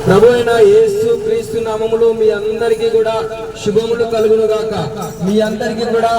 ప్రభు అయిన యేసు క్రీస్తు నామములో మీ అందరికీ కూడా శుభములు కలుగును గాక. మీ అందరికీ కూడా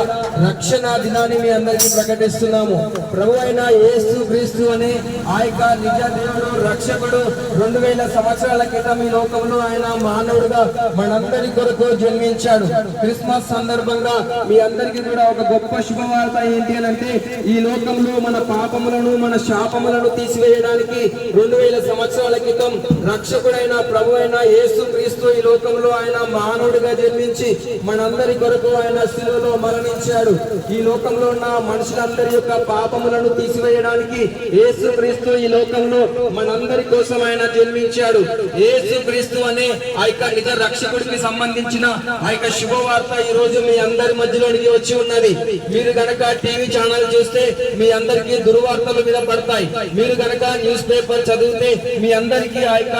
రక్షణ దినాన్ని మీ అందరికీ ప్రకటిస్తున్నాము. ప్రభు అయిన యేసు క్రీస్తు అనే ఆ యొక్క నిజ దేవుడు రక్షకుడు 2000 సంవత్సరాల క్రితం ఈ లోకంలో ఆయన మానవుడుగా మనందరి కొరకు జన్మించాడు. క్రిస్మస్ సందర్భంగా మీ అందరికీ కూడా ఒక గొప్ప శుభవార్త ఏంటి అని అంటే, ఈ లోకంలో మన పాపములను మన శాపములను తీసివేయడానికి 2000 సంవత్సరాల క్రితం రక్షకుడైన ప్రభు అయిన యేసు క్రీస్తు ఈ లోకంలో ఆయన మానవుడిగా జన్మించి మనందరి కొరకు ఆయన శిలువలో మరణించాడు. ఈ లోకంలో ఉన్న మనుషులందరి యొక్క పాపములను తీసివేయడానికి యేసు క్రీస్తు ఈ లోకంలో మనందరి కోసం ఆయన జన్మించాడు. యేసు క్రీస్తు అనే ఆ యొక్క నిజ రక్షకుడికి సంబంధించిన ఆ యొక్క శుభవార్త ఈ రోజు మీ అందరి మధ్యలోనికి వచ్చి ఉన్నది. మీరు గనక టీవీ ఛానల్ చూస్తే మీ అందరికీ దుర్వార్తలు వినపడతాయి. మీరు గనక న్యూస్ పేపర్ చదివితే మీ అందరికీ ఆ యొక్క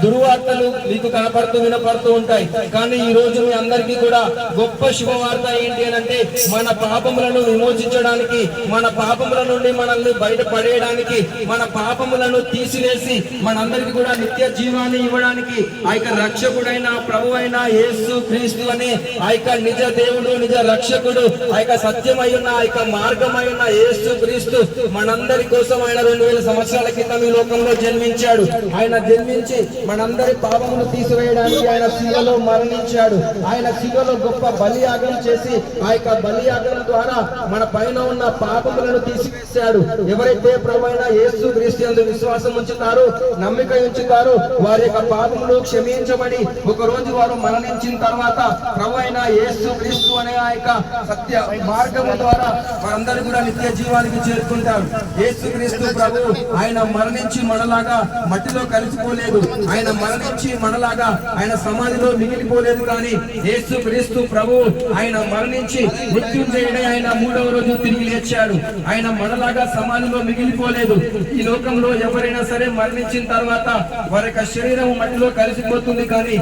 దుర్వార్తలు మీకు కనపడుతూ వినపడుతూ ఉంటాయి. కానీ ఈ రోజు మీ అందరికీ కూడా గొప్ప శుభవార్త ఏంటి అని అంటే, మన పాపములను విమోచించడానికి, మన పాపముల నుండి మనల్ని బయటపడేయడానికి, మన పాపములను తీసివేసి మనందరికీ కూడా నిత్య జీవాన్ని ఇవ్వడానికి ఆ యొక్క రక్షకుడైన ప్రభు అయిన యేసు క్రీస్తు అనే ఆ యొక్క నిజ దేవుడు, నిజ రక్షకుడు, ఆ యొక్క సత్యమై ఉన్న ఆ యొక్క మార్గమై ఉన్న యేసు క్రీస్తు మనందరి కోసం ఆయన 2000 సంవత్సరాల క్రితం ఈ లోకంలో జన్మించాడు. ఆయన జన్మించి మనందరి పాపములు తీసివేయడానికి ఆయన శిలువలో మరణించాడు. ఆయన శిలువలో గొప్ప బలియాగం చేసి ఆ యొక్క బలియాగం ద్వారా మన పైన ఉన్న పాపములను తీసివేశాడు. ఎవరైతే ప్రభు అయిన యేసు క్రీస్తు యందు విశ్వాసం ఉంచుతారో, నమ్మిక ఉంచుతారో, వారి యొక్క పాపములు క్షమించబడి ఒక రోజు వారు మరణించిన తర్వాత ప్రభు అయిన యేసు క్రీస్తు అనే ఆ యొక్క సత్య మార్గము ద్వారా వారందరూ కూడా నిత్య జీవానికి చేరుకుంటారు. యేసు క్రీస్తు ప్రభు ఆయన మరణించి మనలాగా మట్టిలో కలిసిపోలేదు. ఆయన మరణించి మనలాగా ఆయన సమాధిలో మిగిలిపోలేదు. కానీ యేసు క్రీస్తు ప్రభు ఆయన మరణించి మృత్యుంజయుడై ఆయన 3వ రోజు తిరిగి లేచాడు. ఆయన మనలాగా సమాధిలో మిగిలిపోలేదు. ఈ లోకంలో ఎవరైనా సరే మరణించిన తర్వాత వారి యొక్క శరీరం మట్టిలో కలిసిపోతుంది. కానీ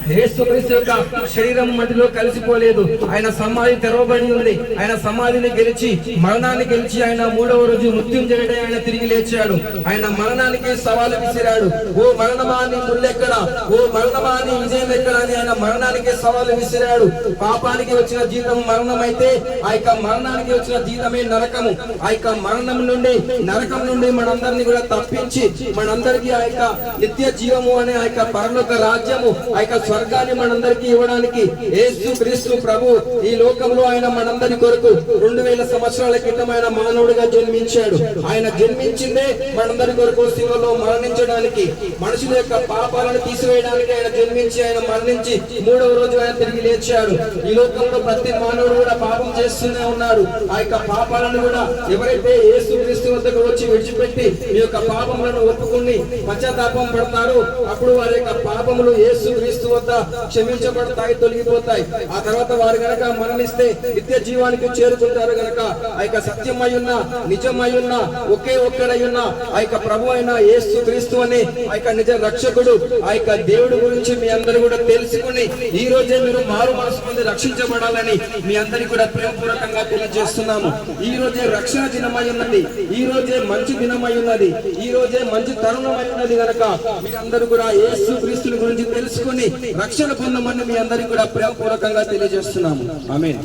యేసుక్రీస్తు యొక్క శరీరం మట్టిలో కలిసిపోలేదు. ఆయన సమాధి తెరవబడి ఉంది. ఆయన సమాధిని గెలిచి మరణాన్ని గెలిచి ఆయన 3వ రోజు మృత్యుంజయుడై ఆయన తిరిగి లేచాడు. ఆయన మరణానికి సవాలు విసిరాడు. ఓ మరణమా నీ ముల్లెక్కడా, ఓ మరణమా నీ విజయం ఎక్కడా అని ఆయన మరణానికి సవాలు విసిరాడు. పాపానికి వచ్చిన జీతం మరణం అయితే ఆ యొక్క మరణానికి వచ్చిన జీతమే నరకము. ఆ యొక్క మరణం నుండి, నరకం నుండి మనందరినీ కూడా తప్పించి మనందరికీ ఆ యొక్క నిత్య జీవము అనే ఆ యొక్క పరలోక రాజ్యము, ఆ యొక్క స్వర్గాన్ని మనందరికీ ఇవ్వడానికి యేసు క్రీస్తు ప్రభు ఈ లోకంలో ఆయన మనందరి కొరకు 2000 సంవత్సరాల క్రితం ఆయన మానవుడిగా జన్మించాడు. ఆయన జన్మించిందే మనందరి కొరకు శిలువలో మరణించడానికి, మనుషుల యొక్క పాపాలను తీసివేయడానికి ఆయన జన్మించి ఆయన మరణించి 3వ రోజు ఆయన తిరిగి లేచాడు. ఈ లోకంలో ప్రతి మానవుడు కూడా పాపం చేస్తూనే ఉన్నారు. ఆ యొక్క పాపాలను కూడా ఎవరైతే యేసు క్రీస్తు వద్దకు వచ్చి విడిచిపెట్టి ఈ యొక్క పాపములను ఒప్పుకుని పశ్చాత్తాపం పడతారో అప్పుడు వారి యొక్క పాపములు యేసు క్రీస్తు క్షమించబడతాయి, తొలగిపోతాయి. ఆ తర్వాత వారు గనక మరణిస్తే నిత్య జీవానికి చేరుకుంటారు. గనక ఆ యొక్క సత్యమై ఉన్న, నిజమై ఉన్న, ఒకే ఒక్కడై ఉన్న ఆ యొక్క ప్రభు అయిన యేసు క్రీస్తు అనే ఆ యొక్క నిజ రక్షకుడు, ఆ యొక్క దేవుడి గురించి మీ అందరూ కూడా తెలుసుకుని ఈ రోజే మీరు మారు మనసు పొంది రక్షించబడాలని మీ అందరికీ కూడా ప్రేమపూర్వకంగా తెలియజేస్తున్నాము. ఈ రోజే రక్షణ దినమై ఉన్నది. ఈ రోజే మంచి దినమై ఉన్నది. ఈ రోజే మంచి తరుణమై ఉన్నది. గనక మీ అందరూ కూడా యేసు క్రీస్తుని గురించి తెలుసుకుని రక్షణ పొందమని మీ అందరికీ కూడా ప్రేమపూర్వకంగా తెలియజేస్తున్నాము. ఆమేన్.